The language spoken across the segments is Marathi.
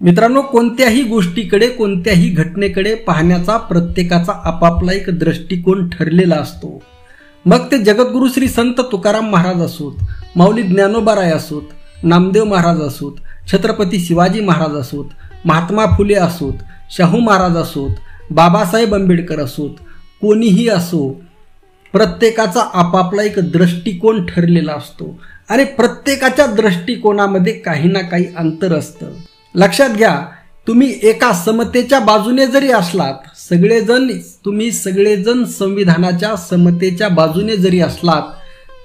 मित्रांनो, कोणत्याही गोष्टीकडे कोणत्याही घटनेकडे पाहण्याचा प्रत्येकाचा आपापला एक दृष्टिकोन ठरलेला असतो. मग ते जगद्गुरु श्री संत तुकाराम महाराज असोत, माऊली ज्ञानोबाराय असोत, नामदेव महाराज असोत, छत्रपती शिवाजी महाराज असोत, महात्मा फुले असोत, शाहू महाराज असोत, बाबासाहेब आंबेडकर असोत, कोणीही असो, प्रत्येकाचा आपापला एक दृष्टिकोन ठरलेला असतो आणि प्रत्येकाच्या दृष्टिकोनामध्ये काही ना काही अंतर असतं. लक्षात घ्या, तुम्ही एका समतेच्या बाजूने जरी असलात, तुम्ही सगळेजण संविधानाच्या समतेच्या बाजूने जरी असलात,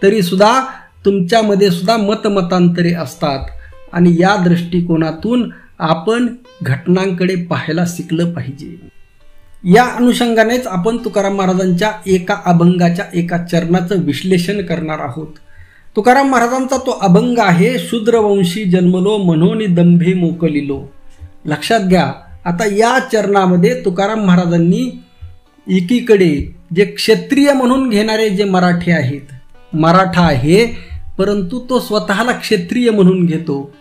तरी सुद्धा तुमच्यामध्ये सुद्धा मतमतांतरे असतात आणि या दृष्टिकोनातून आपण घटनांकडे पाहायला शिकलं पाहिजे. या अनुषंगानेच आपण तुकाराम महाराजांच्या एका अभंगाच्या एका चरणाचं विश्लेषण करणार आहोत. तुकाराम महाराजांचा तो अभंग आहे, शूद्रवंशी जन्मलो म्हणून दंभे मोकलिलो. लक्षात घ्या, आता या चरणामध्ये तुकाराम महाराजांनी एकीकडे जे क्षत्रिय म्हणून घेणारे जे मराठी आहेत, मराठा आहे परंतु तो स्वतःला क्षत्रिय म्हणून घेतो,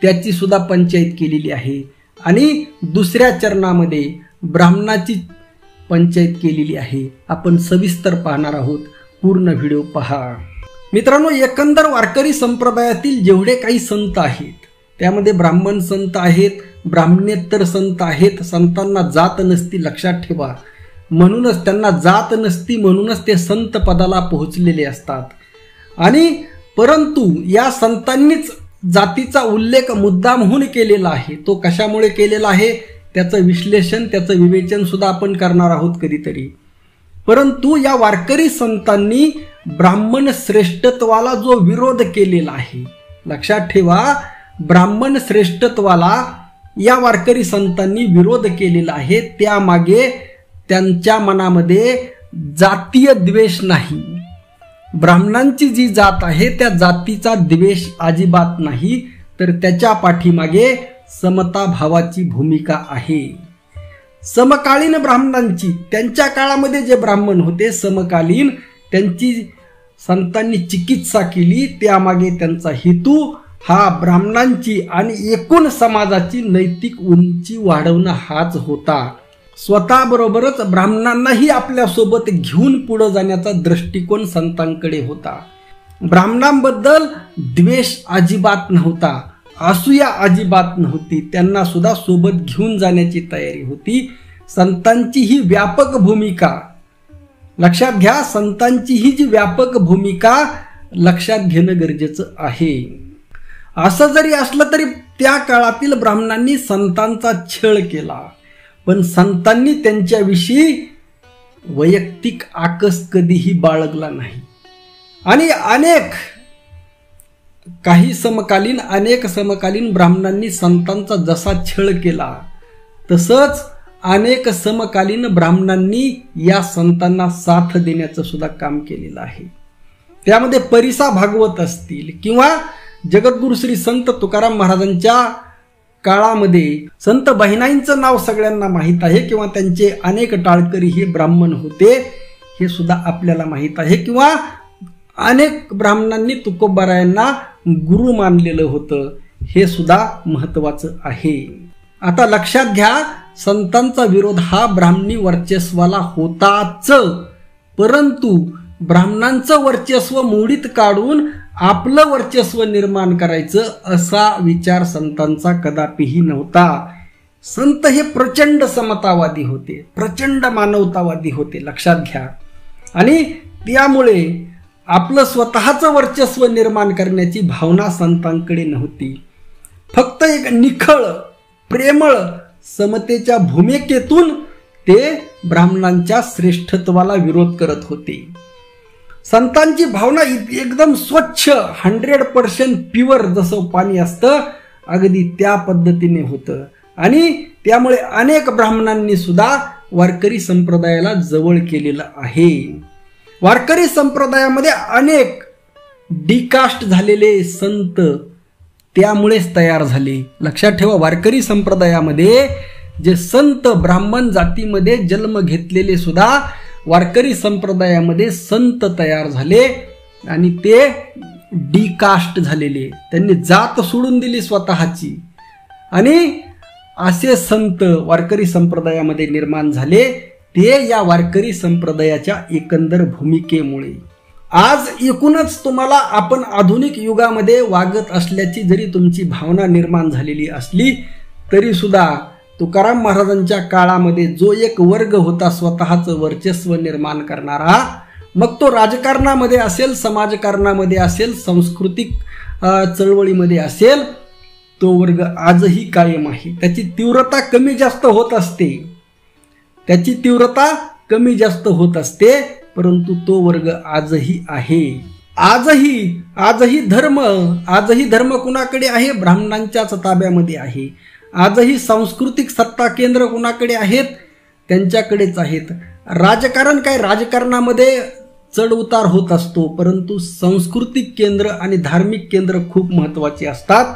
त्याची सुद्धा पंचायत केलेली आहे. आणि दुसऱ्या चरणामध्ये ब्राह्मणाची पंचायत केलेली आहे. आपण सविस्तर पाहणार आहोत, पूर्ण व्हिडिओ पहा. मित्रांनो, एकंदर वारकरी संप्रदायातील जेवढे काही संत आहेत त्यामध्ये ब्राह्मण संत आहेत, ब्राह्मणेतर संत आहेत. संतांना जात नसती, लक्षात ठेवा. म्हणूनच त्यांना जात नसती, म्हणूनच ते संत पदाला पोहोचलेले असतात. आणि परंतु या संतांनीच जातीचा उल्लेख मुद्दामहून केलेला आहे. तो कशामुळे केलेला आहे त्याचं विश्लेषण, त्याचं विवेचन सुद्धा आपण करणार आहोत कधीतरी. परंतु या वारकरी संतांनी ब्राह्मण श्रेष्ठत्वाला जो विरोध केलेला आहे, लक्षात ठेवा, ब्राह्मण श्रेष्ठत्वाला या वारकरी संतांनी विरोध केलेला आहे. त्यामागे त्यांच्या मनामध्ये जातीय द्वेष नाही. ब्राह्मणांची जी जात आहे त्या जातीचा द्वेष अजिबात नाही, तर त्याच्या पाठीमागे समता भावाची भूमिका आहे. समकालीन ब्राह्मणांची, त्यांच्या काळामध्ये जे ब्राह्मण होते समकालीन, त्यांची संतांनी चिकित्सा केली. त्यामागे त्यांचा हेतू हा ब्राह्मणांची आणि एकूण समाजाची नैतिक उंची वाढवणं हाच होता. स्वतःबरोबरच ब्राह्मणांनाही आपल्यासोबत घेऊन पुढे जाण्याचा दृष्टिकोन संतांकडे होता. ब्राह्मणांबद्दल द्वेष अजिबात नव्हता, असूया अजिबात नव्हती. त्यांना सुद्धा सोबत घेऊन जाण्याची तयारी होती. संतांची ही व्यापक भूमिका लक्षात घ्या, संतांची ही जी व्यापक भूमिका लक्षात घेणं गरजेचं आहे. असं जरी असलं तरी त्या काळातील ब्राह्मणांनी संतांचा छळ केला, पण संतांनी त्यांच्याविषयी वैयक्तिक आकस कधीही बाळगला नाही. आणि अनेक समकालीन ब्राह्मणांनी संतांचा जसा छळ केला, तसंच अनेक समकालीन ब्राह्मणांनी या संतांना साथ देण्याचं सुद्धा काम केलेलं आहे. त्यामध्ये परिसा भागवत असतील किंवा जगद्गुरु श्री संत तुकाराम महाराजांच्या काळामध्ये संत बहिणाईंचं नाव सगळ्यांना माहीत आहे, किंवा त्यांचे अनेक टाळकरी हे ब्राह्मण होते हे सुद्धा आपल्याला माहीत आहे. किंवा अनेक ब्राह्मणांनी तुकोबारायांना गुरु मानलेलं होतं, हे सुद्धा महत्वाचं आहे. आता लक्षात घ्या, संतांचा विरोध हा ब्राह्मणी वर्चस्वाला होताच, परंतु ब्राह्मणांचं वर्चस्व मोडीत काढून आपलं वर्चस्व निर्माण करायचं असा विचार संतांचा कदापिही नव्हता. संत हे प्रचंड समतावादी होते, प्रचंड मानवतावादी होते, लक्षात घ्या. आणि त्यामुळे आपलं स्वतःचं वर्चस्व निर्माण करण्याची भावना संतांकडे नव्हती. फक्त एक निखळ प्रेमळ समतेच्या भूमिकेतून ते ब्राह्मणांच्या श्रेष्ठत्वाला विरोध करत होते. संतांची भावना एकदम स्वच्छ 100% प्युअर जसं पाणी असतं अगदी त्या पद्धतीने होतं. आणि त्यामुळे अनेक ब्राह्मणांनी सुद्धा वारकरी संप्रदायाला जवळ केलेलं आहे. वारकरी संप्रदायामध्ये अनेक डिकास्ट झालेले संत त्यामुळेच तयार झाले. लक्षात ठेवा, वारकरी संप्रदायामध्ये जे संत ब्राह्मण जातीमध्ये जन्म घेतलेले सुद्धा वारकरी संप्रदायामध्ये संत तयार झाले आणि ते डिकास्ट झालेले. त्यांनी जात सोडून दिली स्वतःची आणि असे संत वारकरी संप्रदायामध्ये निर्माण झाले, ते या वारकरी संप्रदायाच्या एकंदर भूमिकेमुळे. आज एकूणच तुम्हाला आपण आधुनिक युगामध्ये वागत असल्याची जरी तुमची भावना निर्माण झालेली असली तरी सुद्धा तुकाराम महाराजांच्या काळामध्ये जो एक वर्ग होता स्वतःचं वर्चस्व निर्माण करणारा, मग तो राजकारणामध्ये असेल, समाजकारणामध्ये असेल, सांस्कृतिक चळवळीमध्ये असेल, तो वर्ग आजही कायम आहे. त्याची तीव्रता कमी जास्त होत असते, त्याची तीव्रता कमी जास्त होत असते, परंतु तो वर्ग आजही आहे. आजही धर्म कुणाकडे आहे? ब्राह्मणांच्याच ताब्यामध्ये आहे. आजही सांस्कृतिक सत्ता केंद्र कुणाकडे आहेत? त्यांच्याकडेच आहेत. राजकारण काय, राजकारणामध्ये चढ उतार होत असतो, परंतु सांस्कृतिक केंद्र आणि धार्मिक केंद्र खूप महत्त्वाची असतात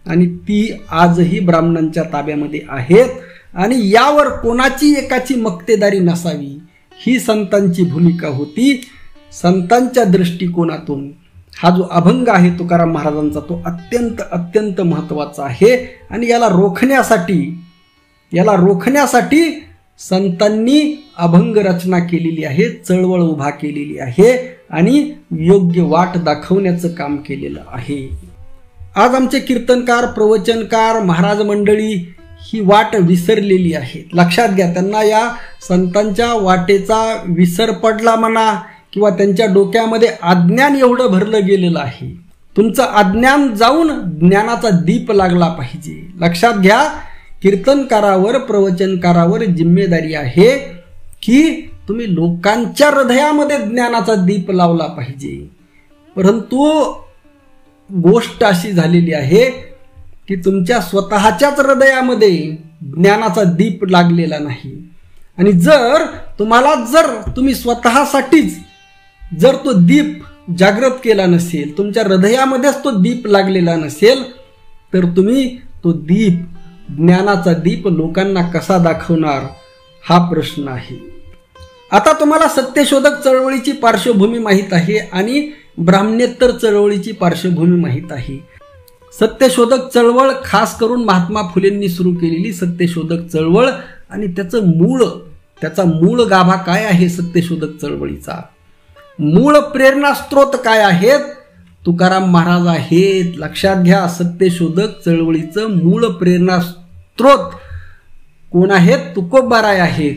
आणि ती आजही ब्राह्मणांच्या ताब्यामध्ये आहेत. आणि यावर कोणाची एकाची मक्तेदारी नसावी ही संतांची भूमिका होती. संतांच्या दृष्टिकोनातून हा जो अभंग आहे तुकाराम महाराजांचा, तो अत्यंत महत्त्वाचा आहे. आणि याला रोखण्यासाठी संतांनी अभंग रचना केलेली आहे, चळवळ उभा केलेली आहे आणि योग्य वाट दाखवण्याचं काम केलेलं आहे. आज आमचे कीर्तनकार, प्रवचनकार, महाराज मंडळी ही वाट विसरलेली आहे. लक्षात घ्या, त्यांना या संतांच्या वाटेचा विसर पडला म्हणा किंवा त्यांच्या डोक्यामध्ये अज्ञान एवढं भरलं गेलेलं आहे. तुमचं अज्ञान जाऊन ज्ञानाचा दीप लागला पाहिजे. लक्षात घ्या, कीर्तनकारावर, प्रवचनकारावर जिम्मेदारी आहे की तुम्ही लोकांच्या हृदयामध्ये ज्ञानाचा दीप लावला पाहिजे. परंतु गोष्ट अशी झालेली आहे की तुमच्या स्वतःच्याच हृदयामध्ये ज्ञानाचा दीप लागलेला नाही. आणि जर तुम्ही स्वतःसाठीच जर तो दीप जागृत केला नसेल, तुमच्या हृदयामध्येच तो दीप लागलेला नसेल, तर तुम्ही तो दीप, ज्ञानाचा दीप लोकांना कसा दाखवणार हा प्रश्न आहे. आता तुम्हाला सत्यशोधक चळवळीची पार्श्वभूमी माहीत आहे आणि ब्राह्मणेतर चळवळीची पार्श्वभूमी माहीत आहे. सत्यशोधक चळवळ खास करून महात्मा फुलेंनी सुरू केलेली सत्यशोधक चळवळ, आणि त्याचा मूळ गाभा काय आहे? सत्यशोधक चळवळीचा मूळ प्रेरणा स्त्रोत काय आहेत? तुकाराम महाराज आहेत. लक्षात घ्या, सत्यशोधक चळवळीचं मूळ प्रेरणा स्त्रोत कोण आहेत? तुकोबाराय आहेत.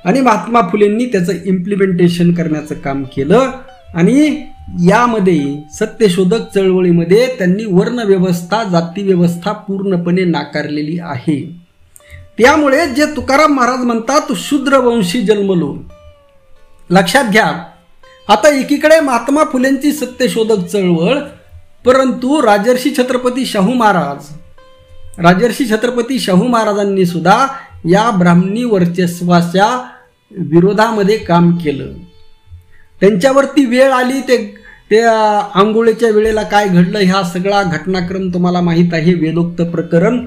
आणि महात्मा फुलेंनी त्याचं इम्प्लिमेंटेशन करण्याचं काम केलं. आणि यामध्ये सत्यशोधक चळवळीमध्ये त्यांनी वर्णव्यवस्था, जातीव्यवस्था पूर्णपणे नाकारलेली आहे. त्यामुळे जे तुकाराम महाराज म्हणतात शूद्रवंशी जन्मलो. लक्षात घ्या, आता एकीकडे महात्मा फुलेंची सत्यशोधक चळवळ, परंतु राजर्षी छत्रपती शाहू महाराजांनी सुद्धा या ब्राह्मणी वर्चस्वाच्या विरोधामध्ये काम केलं. त्यांच्यावरती वेळ आली, ते आंघोळीच्या वेळेला काय घडलं ह्या सगळा घटनाक्रम तुम्हाला माहीत आहे, वेदोक्त प्रकरण.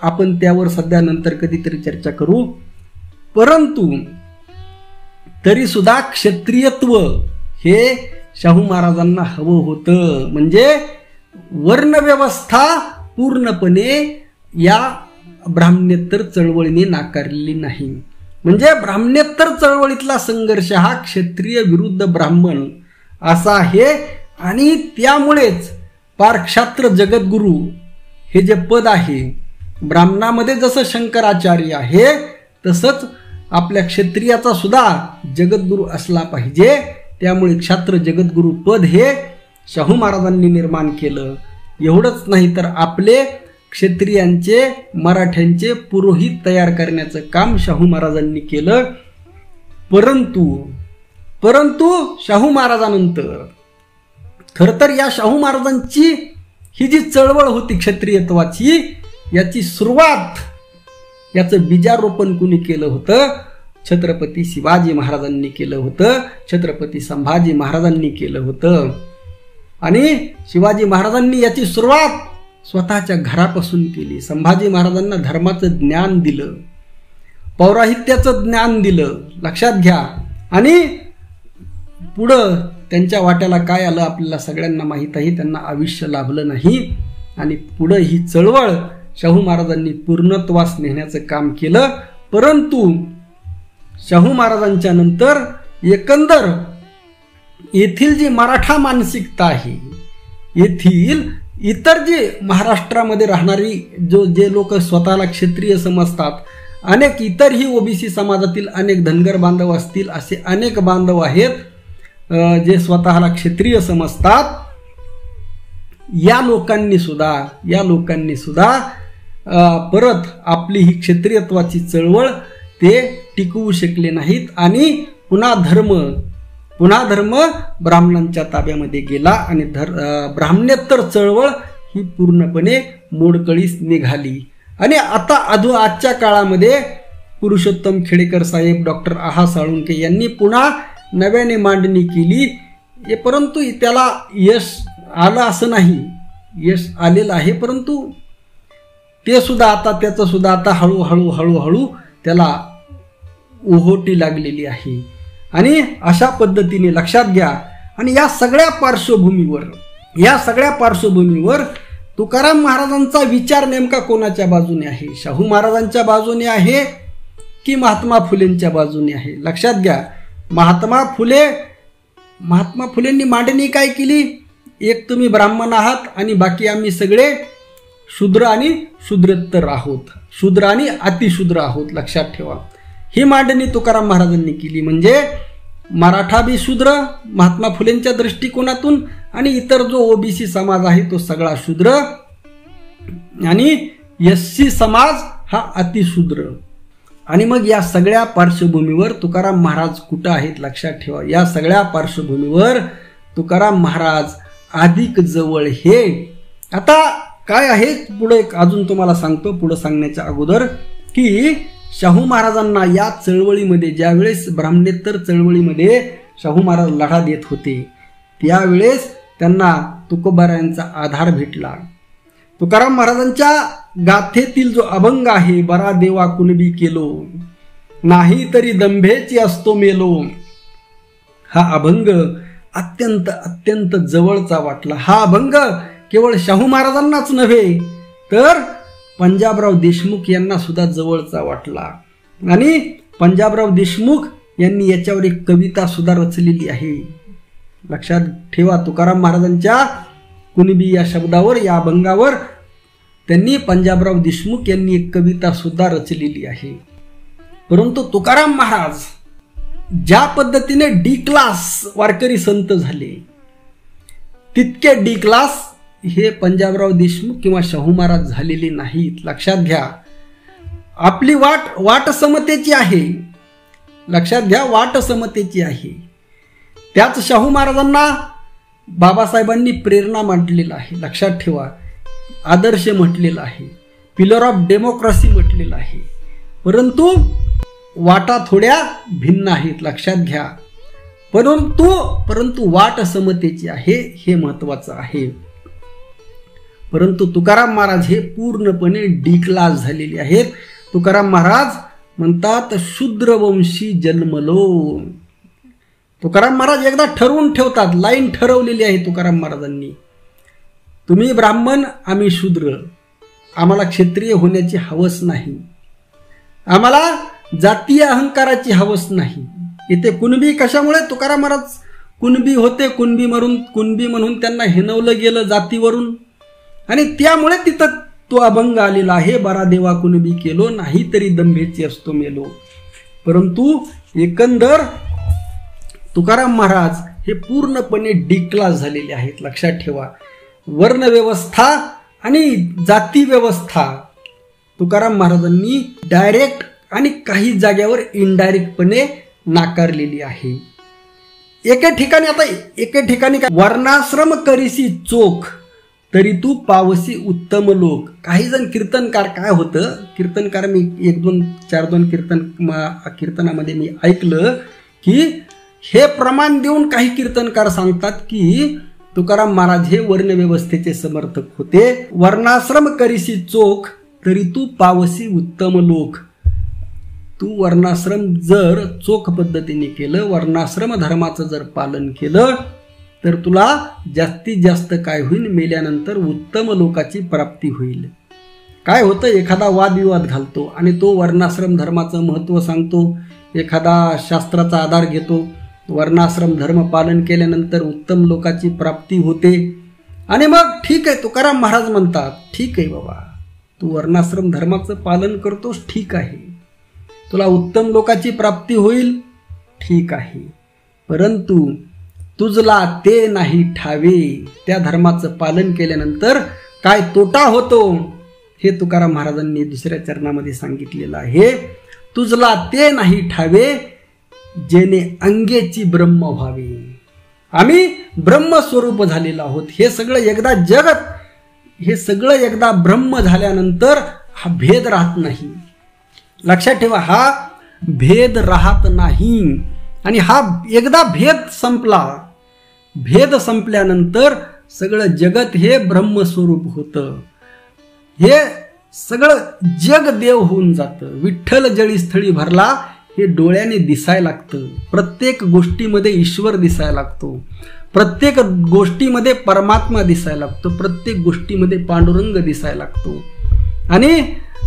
आपण त्यावर सध्या नंतर कधीतरी चर्चा करू. परंतु तरी सुद्धा क्षत्रियत्व हे शाहू महाराजांना हवं होतं. म्हणजे वर्णव्यवस्था पूर्णपणे या ब्राह्मणेतर चळवळीने नाकारलेली नाही. म्हणजे ब्राह्मणेतर चळवळीतला संघर्ष हा क्षत्रिय विरुद्ध ब्राह्मण असा आहे. आणि त्यामुळेच पारक्षात्र जगद्गुरु हे जे पद आहे, ब्राह्मणामध्ये जसं शंकराचार्य आहे तसंच आपल्या क्षत्रियाचा सुद्धा जगद्गुरु असला पाहिजे. त्यामुळे क्षात्र जगद्गुरु पद हे शाहू महाराजांनी निर्माण केलं. एवढंच नाही तर आपले क्षत्रियांचे, मराठ्यांचे पुरोहित तयार करण्याचं काम शाहू महाराजांनी केलं. परंतु शाहू महाराजांनंतर खरं तर या शाहू महाराजांची ही जी चळवळ होती क्षत्रियत्वाची, याची सुरुवात, याचं बीजारोपण कुणी केलं होतं? छत्रपती शिवाजी महाराजांनी केलं होतं, छत्रपती संभाजी महाराजांनी केलं होतं. आणि शिवाजी महाराजांनी याची सुरुवात स्वतःच्या घरापासून केली. संभाजी महाराजांना धर्माचं ज्ञान दिलं, पौराहित्याचं ज्ञान दिलं. लक्षात घ्या. आणि पुढं त्यांच्या वाट्याला काय आलं आपल्याला सगळ्यांना माहीत आहे. त्यांना आयुष्य लाभलं नाही आणि पुढं ही चळवळ शाहू महाराजांनी पूर्णत्वास नेण्याचं काम केलं. परंतु शाहू महाराजांच्या नंतर एकंदर येथील जी मराठा मानसिकता आहे, येथील इतर जे महाराष्ट्रामध्ये राहणारी जे लोक स्वतःला क्षत्रिय समजतात, अनेक इतरही ओबीसी समाजातील अनेक धनगर बांधव असतील, असे अनेक बांधव आहेत जे स्वतःला क्षत्रिय समजतात. या लोकांनी सुद्धा परत आपली ही क्षत्रियत्वाची चळवळ ते टिकवू शकले नाहीत आणि पुन्हा धर्म ब्राह्मणांच्या ताब्यामध्ये गेला आणि ब्राह्मणेतर चळवळ ही पूर्णपणे मोडकळीस निघाली. आणि आता आजच्या काळामध्ये पुरुषोत्तम खेडेकर साहेब, डॉक्टर आहा साळुंके यांनी पुन्हा नव्याने मांडणी केली. परंतु त्याला यश आलं असं नाही, यश आलेलं आहे, परंतु त्याचं सुद्धा आता हळूहळू त्याला ओहोटी लागलेली आहे. आणि अशा पद्धतीने लक्षात घ्या. आणि या सगळ्या पार्श्वभूमीवर तुकाराम महाराजांचा विचार नेमका कोणाच्या बाजूने आहे? शाहू महाराजांच्या बाजूने आहे की महात्मा फुलेंच्या बाजूने आहे? लक्षात घ्या, महात्मा फुलेंनी मांडणी काय केली? एक तुम्ही ब्राह्मण आहात आणि बाकी आम्ही सगळे शूद्र आणि शूद्रेतर आहोत, शूद्र आणि अतिशूद्र आहोत. लक्षात ठेवा, ही मांडणी तुकाराम महाराजांनी केली. म्हणजे मराठा बी शूद्र महात्मा फुलेंच्या दृष्टिकोनातून, आणि इतर जो ओबीसी समाज आहे तो सगळा शूद्र, आणि एससी समाज हा अतिशूद्र. आणि मग या सगळ्या पार्श्वभूमीवर तुकाराम महाराज कुठं आहेत? लक्षात ठेवा, या सगळ्या पार्श्वभूमीवर तुकाराम महाराज अधिक जवळ हे. आता काय आहे पुढे अजून तुम्हाला सांगतो, पुढे सांगण्याच्या अगोदर, की शाहू महाराजांना या चळवळीमध्ये, ज्यावेळेस ब्राह्मणेतर चळवळीमध्ये शाहू महाराज लढा देत होते, त्यावेळेस त्यांना तुकोबारायांचा आधार भेटला. तुकाराम महाराजांच्या गाथेतील जो अभंग आहे, बरा देवा कुणबी केलो, नाही तरी दंभेची असतो मेलो, हा अभंग अत्यंत जवळचा वाटला. हा अभंग केवळ शाहू महाराजांनाच नव्हे तर पंजाबराव देशमुख यांना सुद्धा जवळचा वाटला. आणि पंजाबराव देशमुख यांनी याच्यावर एक कविता सुद्धा रचलेली आहे. लक्षात ठेवा, तुकाराम महाराजांच्या कुणबी या शब्दावर, या अभंगावर त्यांनी, पंजाबराव देशमुख यांनी एक कविता सुद्धा रचलेली आहे. परंतु तुकाराम महाराज ज्या पद्धतीने डी क्लास वारकरी संत झाले, तितके डी क्लास हे पंजाबराव देशमुख किंवा शाहू महाराज झालेले नाहीत. लक्षात घ्या, आपली वाट समतेची आहे. लक्षात घ्या, वाट समतेची आहे. त्याच शाहू महाराजांना बाबासाहेबांनी प्रेरणा म्हटलेलं आहे. लक्षात ठेवा, आदर्श म्हटलेला आहे, पिलर ऑफ डेमोक्रेसी म्हटलेलं आहे. परंतु वाटा थोड्या भिन्न आहेत. लक्षात घ्या, परंतु वाट समतेची आहे, हे महत्वाचं आहे. परंतु तुकाराम महाराज हे पूर्णपणे डी क्लास झालेले आहेत. तुकाराम महाराज म्हणतात, शूद्रवंशी जन्मलो. तुकाराम महाराज एकदा ठरवून ठेवतात, लाईन ठरवलेली आहे तुकाराम महाराजांनी, तुम्ही ब्राह्मण, आम्ही शूद्र, आम्हाला क्षत्रिय होण्याची हवस नाही, आम्हाला जातीय अहंकाराची हवस नाही. इथे कुणबी कशामुळे? तुकाराम महाराज कुणबी होते, कुणबी म्हणून त्यांना हिणवलं गेलं जातीवरून, आणि त्यामुळे तिथं तो अभंग आलेला आहे, बरा देवा कुणबी केलो, नाही तरी दंभेची असतो मेलो. परंतु एकंदर तुकाराम महाराज हे पूर्णपणे डी क्लास झालेले आहेत. लक्षात ठेवा, वर्ण व्यवस्था आणि जाती व्यवस्था तुकाराम महाराजांनी डायरेक्ट आणि काही जाग्यावर इनडायरेक्टपणे नाकारलेली आहे. एके ठिकाणी वर्णाश्रम करीसी चोख, तरी तू पावसी उत्तम लोक. काही जण कीर्तनकार, काय होतं कीर्तनकार, मी 1-2 कीर्तनामध्ये मी ऐकलं की हे प्रमाण देऊन काही कीर्तनकार सांगतात की तुकाराम महाराज हे वर्ण व्यवस्थेचे समर्थक होते. वर्णाश्रम करीसी चोख, तरी तू पावसी उत्तम लोक. तू वर्णाश्रम जर चोख पद्धतीने केलं, वर्णाश्रम धर्माचं जर पालन केलं, तर तुला जास्तीत जास्त काय होईल? मेल्यानंतर उत्तम लोकाची प्राप्ती होईल. काय होतं, एखादा वादविवाद घालतो आणि तो वर्णाश्रम धर्माचं महत्त्व सांगतो, एखादा शास्त्राचा आधार घेतो, वर्णाश्रम धर्म पालन केल्यानंतर उत्तम लोकाची प्राप्ती होते, आणि मग ठीक आहे, तुकाराम महाराज म्हणतात ठीक आहे बाबा, तू वर्णाश्रम धर्माचं पालन करतोस, ठीक आहे, तुला उत्तम लोकाची प्राप्ती होईल, ठीक आहे, परंतु तुझला ते नाही ठावे, त्या धर्माचं पालन केल्यानंतर काय तोटा होतो हे तुकाराम महाराजांनी दुसऱ्या चरणामध्ये सांगितलेलं आहे. तुझला ते नाही ठावे, जेणे अंगेची ब्रह्म व्हावे. आम्ही ब्रह्मस्वरूप झालेलो आहोत. हे सगळं एकदा जगत, हे सगळं एकदा ब्रह्म झाल्यानंतर हा भेद राहत नाही. लक्षात ठेवा, हा भेद राहत नाही. आणि हा एकदा भेद संपला, भेद संपल्यानंतर सगळं जगत हे ब्रह्मस्वरूप होतं. हे सगळं जग देव होऊन जातं. विठ्ठल जळी स्थळी भरला हे डोळ्याने दिसायला लागतं. प्रत्येक गोष्टीमध्ये ईश्वर दिसायला लागतो, प्रत्येक गोष्टीमध्ये परमात्मा दिसायला लागतो, प्रत्येक गोष्टीमध्ये पांडुरंग दिसायला लागतो. आणि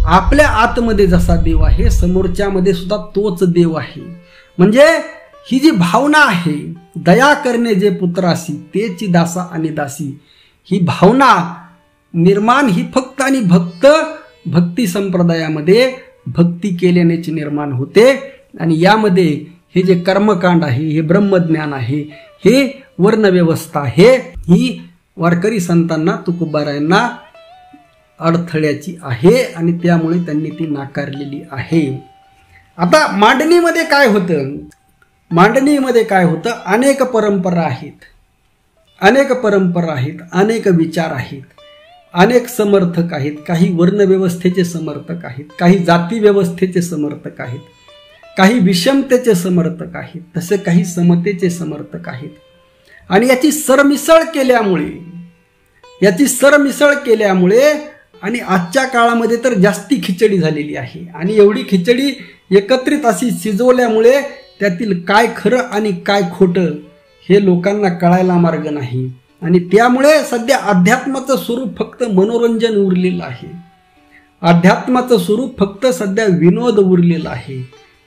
आपल्या आतमध्ये जसा देव आहे, समोरच्यामध्ये सुद्धा तोच देव आहे. म्हणजे ही जी भावना आहे, दया करणे जे पुत्रासी तेची दासा आणि दासी, ही भावना निर्माण ही फक्त आणि फक्त भक्ती संप्रदायामध्ये भक्ती केल्यानेच निर्माण होते. आणि यामध्ये हे जे कर्मकांड आहे, हे ब्रह्मज्ञान आहे, हे वर्णव्यवस्था आहे, ही वारकरी संतांना, तुकोबारायांना अडथळ्याची आहे आणि त्यामुळे त्यांनी ती नाकारलेली आहे. आता मांडणीमध्ये काय होतं, मांडणीमध्ये काय होतं, अनेक परंपरा आहेत, अनेक परंपरा आहेत, अनेक विचार आहेत, अनेक समर्थक आहेत. काही वर्णव्यवस्थेचे समर्थक आहेत, काही जाती व्यवस्थेचे समर्थक आहेत, काही विषमतेचे समर्थक आहेत, तसे काही समतेचे समर्थक आहेत. आणि याची सरमिसळ केल्यामुळे आणि आजच्या काळामध्ये तर जास्ती खिचडी झालेली आहे. आणि एवढी खिचडी एकत्रित अशी शिजवल्यामुळे त्यातील काय खरं आणि काय खोटं हे लोकांना कळायला मार्ग नाही. आणि त्यामुळे सध्या अध्यात्माचं स्वरूप फक्त मनोरंजन उरलेलं आहे. अध्यात्माचं स्वरूप फक्त सध्या विनोद उरलेला आहे.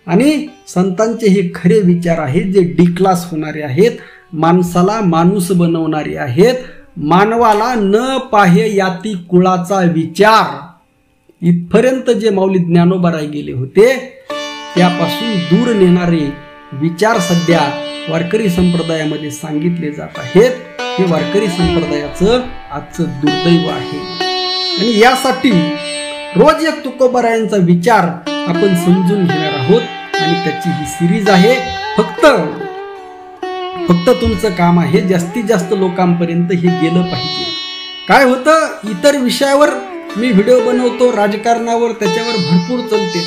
आणि संतांचे हे खरे विचार आहेत जे डी क्लास होणारे आहेत, माणसाला माणूस बनवणारे आहेत, मानवाला न पाहे याती कुळाचा विचार, इथपर्यंत जे माऊली ज्ञानोबाराय गेले होते त्यापासून दूर नेणारे विचार सध्या वारकरी संप्रदायामध्ये सांगितले जात आहेत. हे वारकरी संप्रदायाचं आजचं दुर्दैव आहे. आणि यासाठी रोज एक तुकोबारायांचा विचार आपण समजून घेणार आहोत. आणि त्याची ही सिरीज आहे. फक्त तुमचं काम आहे जास्तीत जास्त लोकांपर्यंत हे गेलं पाहिजे. काय होतं, इतर विषयावर मी व्हिडिओ बनवतो, राजकारणावर, त्याच्यावर भरपूर चलते,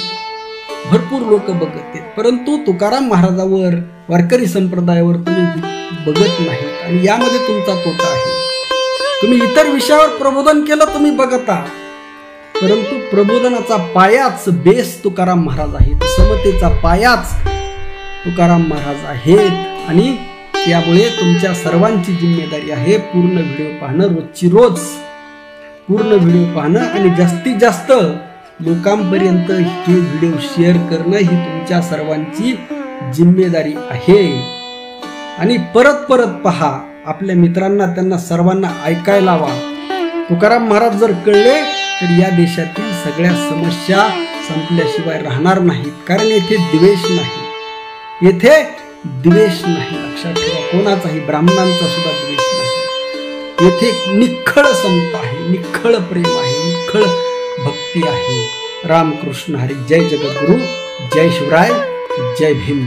भरपूर लोक बघत, परंतु तुकाराम महाराजावर, वारकरी संप्रदायावर तुम्ही बघत नाही. आणि यामध्ये तुमचा तोटा आहे. तुम्ही इतर विषयावर प्रबोधन केलं, तुम्ही बघता, परंतु प्रबोधनाचा पायाच बेस तुकाराम महाराज आहेत, समतेचा पायाच तुकाराम महाराज आहेत. आणि त्यामुळे तुमच्या सर्वांची जिम्मेदारी आहे पूर्ण व्हिडिओ पाहणं, रोजची रोज पूर्ण व्हिडिओ पाहणं आणि जास्तीत जास्त लोकांपर्यंत हे व्हिडिओ शेअर करणं ही तुमच्या सर्वांची जिम्मेदारी आहे. आणि परत परत पहा, आपल्या मित्रांना, त्यांना सर्वांना ऐकायला लावा. तुकाराम महाराज जर कळले तर या देशातील सगळ्या समस्या संपल्याशिवाय राहणार नाहीत. कारण येथे द्वेष नाही, येथे द्वेष नाही. लक्षात ठेवा, कोणाचाही, ब्राह्मणांचा सुद्धा द्वेष नाही. येथे निखळ समता आहे, निखळ प्रेम आहे, निखळ भक्ती आहे. रामकृष्ण हरी. जय जगद्गुरु, जय शिवराय, जय भीम.